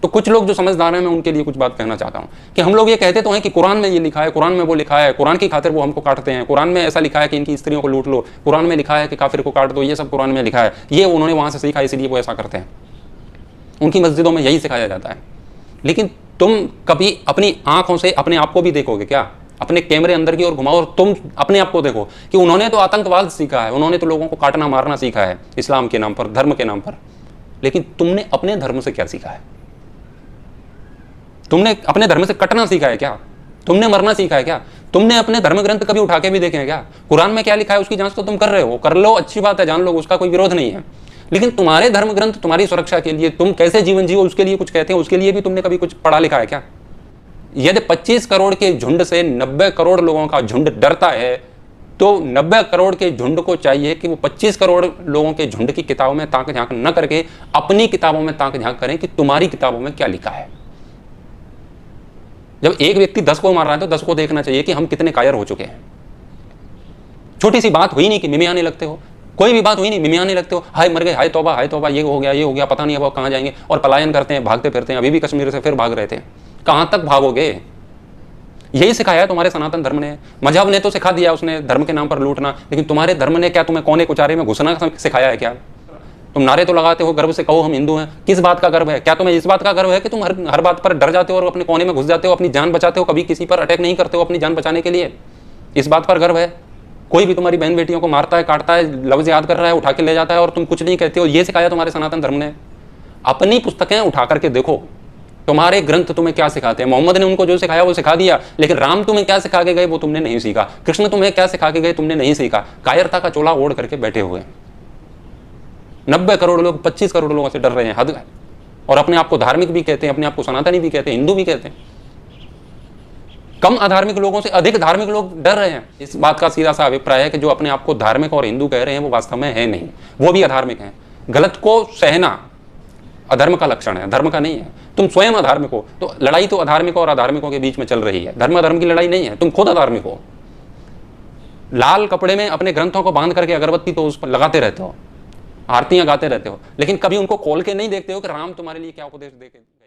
तो कुछ लोग जो समझदार हैं, मैं उनके लिए कुछ बात कहना चाहता हूँ कि हम लोग ये कहते तो हैं कि कुरान में ये लिखा है, कुरान में वो लिखा है, कुरान की खातिर वो हमको काटते हैं, कुरान में ऐसा लिखा है कि इनकी स्त्रियों को लूट लो, कुरान में लिखा है कि काफिर को काट दो, ये सब कुरान में लिखा है, ये उन्होंने वहाँ से सीखा इसलिए वो ऐसा करते हैं, उनकी मस्जिदों में यही सिखाया जाता है। लेकिन तुम कभी अपनी आंखों से अपने आप को भी देखोगे क्या? अपने कैमरे अंदर की ओर घुमाओ और तुम अपने आप को देखो कि उन्होंने तो आतंकवाद सीखा है, उन्होंने तो लोगों को काटना मारना सीखा है इस्लाम के नाम पर, धर्म के नाम पर, लेकिन तुमने अपने धर्म से क्या सीखा है? तुमने अपने धर्म से कटना सीखा है क्या? तुमने मरना सीखा है क्या? तुमने अपने धर्म ग्रंथ कभी उठा के भी देखे हैं क्या? कुरान में क्या लिखा है उसकी जांच तो तुम कर रहे हो, कर लो, अच्छी बात है, जान लो, उसका कोई विरोध नहीं है। लेकिन तुम्हारे धर्म ग्रंथ तुम्हारी सुरक्षा के लिए, तुम कैसे जीवन जियो उसके लिए कुछ कहते हैं, उसके लिए भी तुमने कभी कुछ पढ़ा लिखा है क्या? यदि 25 करोड़ के झुंड से 90 करोड़ लोगों का झुंड डरता है, तो 90 करोड़ के झुंड को चाहिए कि वो 25 करोड़ लोगों के झुंड की किताबों में ताक झांक न करके अपनी किताबों में ताक झांक करें कि तुम्हारी किताबों में क्या लिखा है। जब एक व्यक्ति 10 को मार रहा है तो 10 को देखना चाहिए कि हम कितने कायर हो चुके हैं। छोटी सी बात हुई नहीं कि मिमियाने लगते हो, कोई भी बात हुई नहीं मिमियाने लगते हो, हाय मर गए, हाय तौबा, ये हो गया, पता नहीं अब कहाँ जाएंगे, और पलायन करते हैं, भागते फिरते हैं। अभी भी कश्मीर से फिर भाग रहे थे, कहाँ तक भागोगे? यही सिखाया है तुम्हारे सनातन धर्म ने। मजहब ने तो सिखा दिया उसने धर्म के नाम पर लूटना, लेकिन तुम्हारे धर्म ने क्या तुम्हें कोने कुचारे में घुसना सिखाया है क्या? तुम नारे तो लगाते हो, गर्व से कहो हम हिंदू हैं, किस बात का गर्व है? क्या तुम्हें इस बात का गर्व है कि तुम हर बात पर डर जाते हो और अपने कोने में घुस जाते हो, अपनी जान बचाते हो, कभी किसी पर अटैक नहीं करते हो अपनी जान बचाने के लिए? इस बात पर गर्व है? कोई भी तुम्हारी बहन बेटियों को मारता है, काटता है, लफ्ज याद कर रहा है, उठा के ले जाता है और तुम कुछ नहीं कहते हो, ये सिखाया तुम्हारे सनातन धर्म ने। अपनी पुस्तकें उठा करके देखो, तुम्हारे ग्रंथ तुम्हें क्या सिखाते हैं। मोहम्मद ने उनको जो सिखाया वो सिखा दिया, लेकिन राम तुम्हें क्या सिखा के गए वो तुमने नहीं सीखा। कृष्ण तुम्हें क्या सिखा के गए तुमने नहीं सीखा। कायरता का चोला ओढ़ करके बैठे हुए 90 करोड़ लोग 25 करोड़ लोगों से डर रहे हैं, हद है। और अपने आप को धार्मिक भी कहते हैं, अपने आप को सनातनी भी कहते हैं, हिंदू भी कहते हैं। कम अधार्मिक लोगों से अधिक धार्मिक लोग डर रहे हैं। इस बात का सीधा सा अभिप्राय है कि जो अपने आप को धार्मिक और हिंदू कह रहे हैं वो वास्तव में है नहीं, वो भी अधार्मिक हैं। गलत को सहना अधर्म का लक्षण है, धर्म का नहीं है। तुम स्वयं अधार्मिक हो, तो लड़ाई तो अधार्मिकों और अधार्मिकों के बीच में चल रही है, धर्म अधर्म की लड़ाई नहीं है। तुम खुद अधार्मिक हो। लाल कपड़े में अपने ग्रंथों को बांध करके अगरबत्ती तो उस पर लगाते रहते हो, आरतियां गाते रहते हो, लेकिन कभी उनको खोल के नहीं देखते हो कि राम तुम्हारे लिए क्या उपदेश दे के